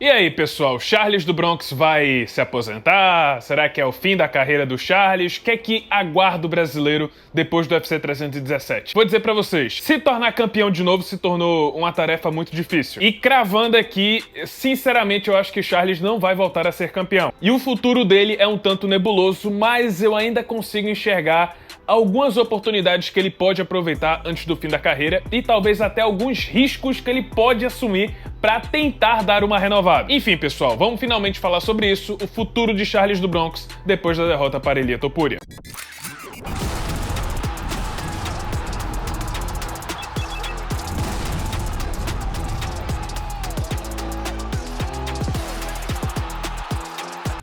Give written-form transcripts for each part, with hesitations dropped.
E aí, pessoal, Charles do Bronx vai se aposentar? Será que é o fim da carreira do Charles? O que é que aguarda o brasileiro depois do UFC 317? Vou dizer pra vocês, se tornar campeão de novo se tornou uma tarefa muito difícil. E cravando aqui, sinceramente, eu acho que Charles não vai voltar a ser campeão. E o futuro dele é um tanto nebuloso, mas eu ainda consigo enxergar algumas oportunidades que ele pode aproveitar antes do fim da carreira e talvez até alguns riscos que ele pode assumir para tentar dar uma renovada. Enfim, pessoal, vamos finalmente falar sobre isso, o futuro de Charles do Bronx depois da derrota para Ilia Topuria.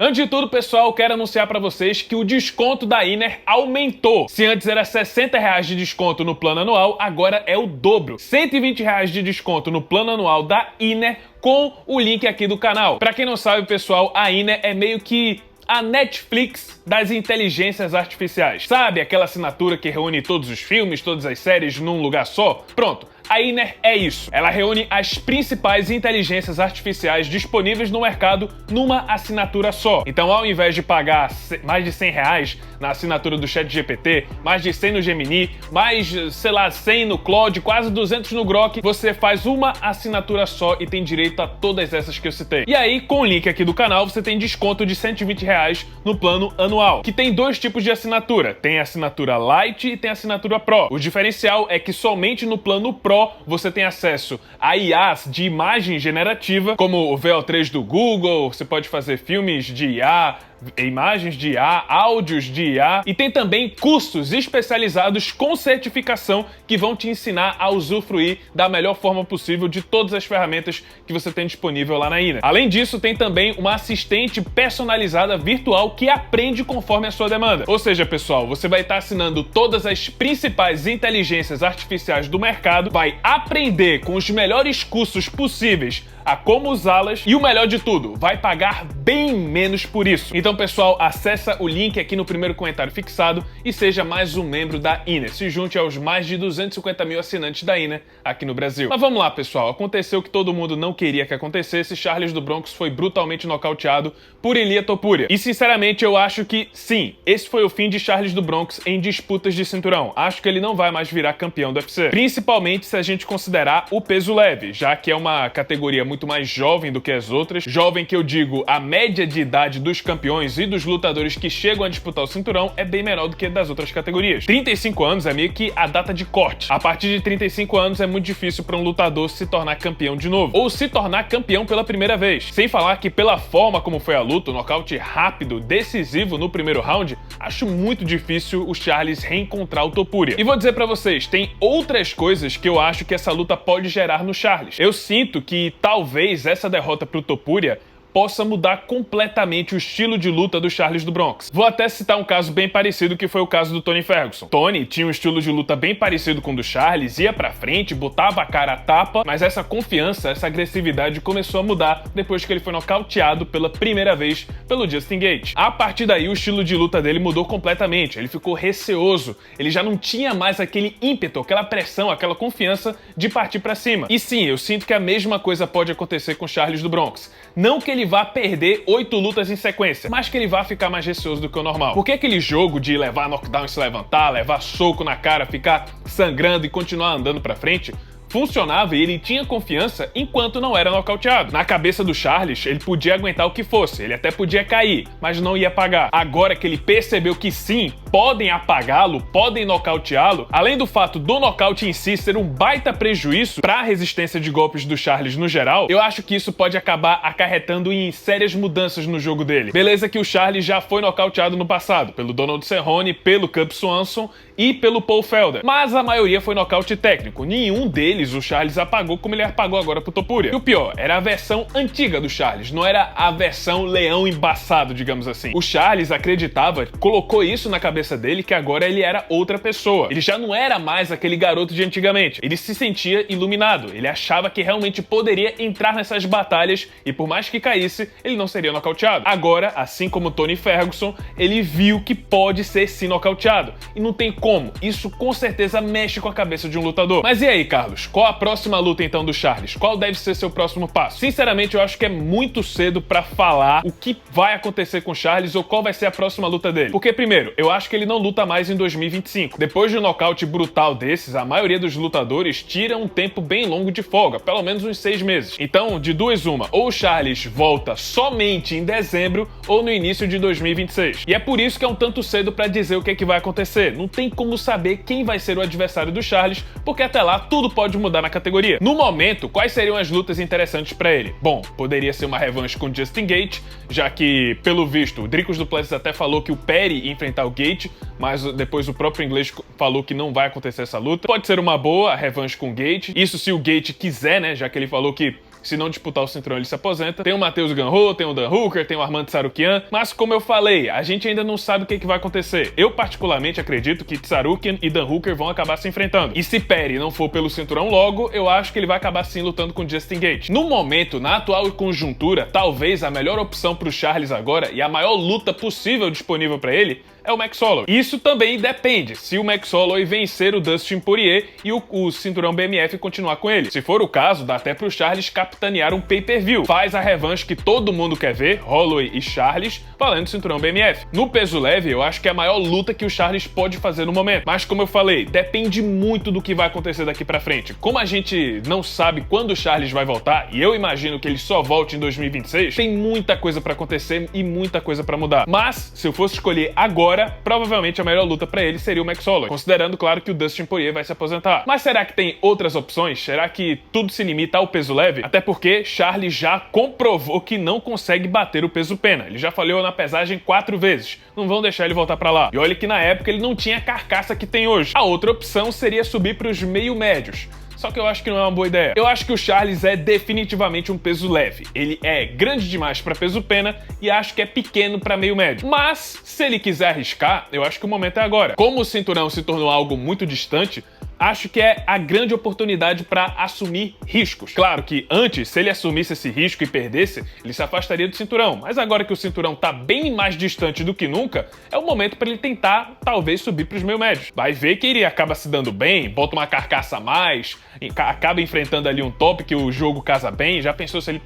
Antes de tudo, pessoal, quero anunciar para vocês que o desconto da Inner aumentou. Se antes era R$60 de desconto no plano anual, agora é o dobro. R$120 de desconto no plano anual da Inner com o link aqui do canal. Para quem não sabe, pessoal, a Inner é meio que a Netflix das inteligências artificiais. Sabe aquela assinatura que reúne todos os filmes, todas as séries num lugar só? Pronto. A Inner é isso. Ela reúne as principais inteligências artificiais disponíveis no mercado numa assinatura só. Então, ao invés de pagar mais de R$100 na assinatura do ChatGPT, mais de 100 no Gemini, mais, sei lá, 100 no Claude, quase 200 no Grok, você faz uma assinatura só e tem direito a todas essas que eu citei. E aí, com o link aqui do canal, você tem desconto de R$120 no plano anual, que tem dois tipos de assinatura. Tem a assinatura Lite e tem a assinatura Pro. O diferencial é que somente no plano Pro você tem acesso a IAs de imagem generativa, como o VO3 do Google, você pode fazer filmes de IA, imagens de IA, áudios de IA, e tem também cursos especializados com certificação que vão te ensinar a usufruir da melhor forma possível de todas as ferramentas que você tem disponível lá na Inner. Além disso, tem também uma assistente personalizada virtual que aprende conforme a sua demanda. Ou seja, pessoal, você vai estar assinando todas as principais inteligências artificiais do mercado, vai aprender com os melhores cursos possíveis a como usá-las e o melhor de tudo, vai pagar bem menos por isso. Então, pessoal, acessa o link aqui no primeiro comentário fixado e seja mais um membro da Inner. Se junte aos mais de 250 mil assinantes da Inner aqui no Brasil. Mas vamos lá, pessoal. Aconteceu o que todo mundo não queria que acontecesse. Charles do Bronx foi brutalmente nocauteado por Ilia Topuria. E, sinceramente, eu acho que, sim, esse foi o fim de Charles do Bronx em disputas de cinturão. Acho que ele não vai mais virar campeão do UFC. Principalmente se a gente considerar o peso leve, já que é uma categoria muito mais jovem do que as outras. Jovem que eu digo, a média de idade dos campeões e dos lutadores que chegam a disputar o cinturão é bem menor do que das outras categorias. 35 anos é meio que a data de corte. A partir de 35 anos é muito difícil para um lutador se tornar campeão de novo, ou se tornar campeão pela primeira vez. Sem falar que pela forma como foi a luta, o nocaute rápido, decisivo no primeiro round, acho muito difícil o Charles reencontrar o Topuria. E vou dizer para vocês, tem outras coisas que eu acho que essa luta pode gerar no Charles. Eu sinto que talvez essa derrota pro Topuria possa mudar completamente o estilo de luta do Charles do Bronx. Vou até citar um caso bem parecido que foi o caso do Tony Ferguson. Tony tinha um estilo de luta bem parecido com o do Charles, ia pra frente, botava a cara a tapa, mas essa confiança, essa agressividade começou a mudar depois que ele foi nocauteado pela primeira vez pelo Justin Gaethje. A partir daí, o estilo de luta dele mudou completamente, ele ficou receoso, ele já não tinha mais aquele ímpeto, aquela pressão, aquela confiança de partir pra cima. E sim, eu sinto que a mesma coisa pode acontecer com o Charles do Bronx. Não que ele vá perder 8 lutas em sequência, mas que ele vá ficar mais receoso do que o normal. Porque aquele jogo de levar knockdown e se levantar, levar soco na cara, ficar sangrando e continuar andando pra frente, funcionava e ele tinha confiança enquanto não era nocauteado. Na cabeça do Charles, ele podia aguentar o que fosse, ele até podia cair, mas não ia apagar. Agora que ele percebeu que sim, podem apagá-lo, podem nocauteá-lo, além do fato do nocaute em si ser um baita prejuízo para a resistência de golpes do Charles no geral, eu acho que isso pode acabar acarretando em sérias mudanças no jogo dele. Beleza que o Charles já foi nocauteado no passado, pelo Donald Cerrone, pelo Cub Swanson e pelo Paul Felder, mas a maioria foi nocaute técnico. Nenhum deles o Charles apagou como ele apagou agora pro Topuria. E o pior, era a versão antiga do Charles, não era a versão leão embaçado, digamos assim. O Charles acreditava, colocou isso na cabeça dele, que agora ele era outra pessoa. Ele já não era mais aquele garoto de antigamente. Ele se sentia iluminado, ele achava que realmente poderia entrar nessas batalhas e por mais que caísse, ele não seria nocauteado. Agora, assim como Tony Ferguson, ele viu que pode ser sim nocauteado. E não tem como. Isso com certeza mexe com a cabeça de um lutador. Mas e aí, Carlos? qual a próxima luta então do Charles? Qual deve ser seu próximo passo? Sinceramente, eu acho que é muito cedo pra falar o que vai acontecer com o Charles ou qual vai ser a próxima luta dele. Porque, primeiro, eu acho que ele não luta mais em 2025. Depois de um nocaute brutal desses, a maioria dos lutadores tira um tempo bem longo de folga, pelo menos uns 6 meses. Então, de duas uma, ou o Charles volta somente em dezembro ou no início de 2026. E é por isso que é um tanto cedo pra dizer o que é que vai acontecer. Não tem como saber quem vai ser o adversário do Charles, porque até lá tudo pode mudar na categoria. No momento, quais seriam as lutas interessantes pra ele? Bom, poderia ser uma revanche com Justin Gaethje, já que, pelo visto, o Dricus du Plessis até falou que o Perry ia enfrentar o Gaethje, mas depois o próprio inglês falou que não vai acontecer essa luta. Pode ser uma boa revanche com o Gaethje, isso se o Gaethje quiser, né, já que ele falou que se não disputar o cinturão, ele se aposenta. Tem o Matheus Gamrot, tem o Dan Hooker, tem o Armand Tsarukyan. Mas, como eu falei, a gente ainda não sabe o que vai acontecer. Eu, particularmente, acredito que Tsarukyan e Dan Hooker vão acabar se enfrentando. E se Perry não for pelo cinturão logo, eu acho que ele vai acabar sim lutando com Justin Gaethje. No momento, na atual conjuntura, talvez a melhor opção pro Charles agora e a maior luta possível disponível pra ele é o Max Holloway. Isso também depende se o Max Holloway vencer o Dustin Poirier e o cinturão BMF continuar com ele. Se for o caso, dá até pro Charles capitanear um pay-per-view. Faz a revanche que todo mundo quer ver, Holloway e Charles, valendo o cinturão BMF. No peso leve, eu acho que é a maior luta que o Charles pode fazer no momento. Mas, como eu falei, depende muito do que vai acontecer daqui pra frente. Como a gente não sabe quando o Charles vai voltar, e eu imagino que ele só volte em 2026, tem muita coisa pra acontecer e muita coisa pra mudar. Mas, se eu fosse escolher agora, provavelmente a melhor luta pra ele seria o Max Holloway, considerando, claro, que o Dustin Poirier vai se aposentar. Mas será que tem outras opções? Será que tudo se limita ao peso leve? Até porque Charles já comprovou que não consegue bater o peso pena. Ele já falhou na pesagem 4 vezes. Não vão deixar ele voltar pra lá. E olha que na época ele não tinha a carcaça que tem hoje. A outra opção seria subir pros meio médios. Só que eu acho que não é uma boa ideia. Eu acho que o Charles é definitivamente um peso leve. Ele é grande demais para peso pena e acho que é pequeno para meio médio. Mas, se ele quiser arriscar, eu acho que o momento é agora. Como o cinturão se tornou algo muito distante, acho que é a grande oportunidade para assumir riscos. Claro que antes, se ele assumisse esse risco e perdesse, ele se afastaria do cinturão. Mas agora que o cinturão tá bem mais distante do que nunca, é o momento para ele tentar, talvez, subir para os meio médios. Vai ver que ele acaba se dando bem, bota uma carcaça a mais, acaba enfrentando ali um top que o jogo casa bem. Já pensou se ele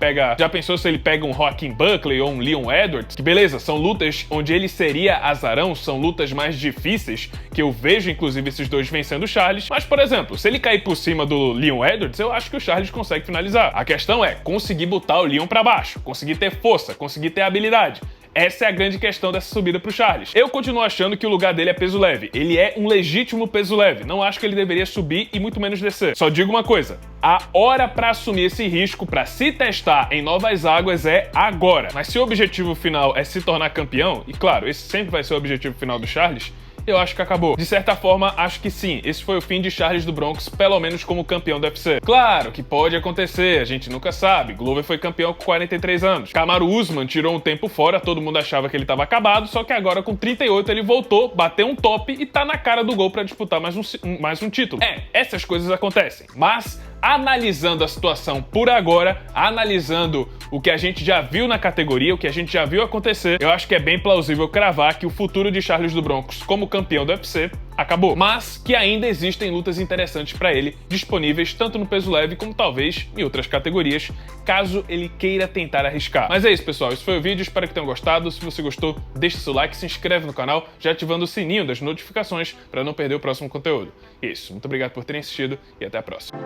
pega um Joaquin Buckley ou um Leon Edwards? Que beleza, são lutas onde ele seria azarão, são lutas mais difíceis, que eu vejo, inclusive, esses dois vencendo o Charles. Mas, por exemplo, se ele cair por cima do Leon Edwards, eu acho que o Charles consegue finalizar. A questão é conseguir botar o Leon pra baixo, conseguir ter força, conseguir ter habilidade. Essa é a grande questão dessa subida pro Charles. Eu continuo achando que o lugar dele é peso leve. Ele é um legítimo peso leve. Não acho que ele deveria subir e muito menos descer. Só digo uma coisa. A hora pra assumir esse risco, pra se testar em novas águas é agora. Mas se o objetivo final é se tornar campeão, e claro, esse sempre vai ser o objetivo final do Charles, eu acho que acabou. De certa forma, acho que sim. Esse foi o fim de Charles do Bronx, pelo menos como campeão do UFC. Claro que pode acontecer, a gente nunca sabe. Glover foi campeão com 43 anos. Kamaru Usman tirou um tempo fora, todo mundo achava que ele estava acabado, só que agora com 38 ele voltou, bateu um top e tá na cara do gol para disputar mais um título. Essas coisas acontecem. Mas, analisando a situação por agora, analisando o que a gente já viu na categoria, o que a gente já viu acontecer, eu acho que é bem plausível cravar que o futuro de Charles do Bronx como campeão do UFC acabou. Mas que ainda existem lutas interessantes para ele, disponíveis tanto no peso leve como talvez em outras categorias, caso ele queira tentar arriscar. Mas é isso, pessoal. Esse foi o vídeo. Espero que tenham gostado. Se você gostou, deixa seu like, se inscreve no canal, já ativando o sininho das notificações para não perder o próximo conteúdo. Isso. Muito obrigado por terem assistido e até a próxima.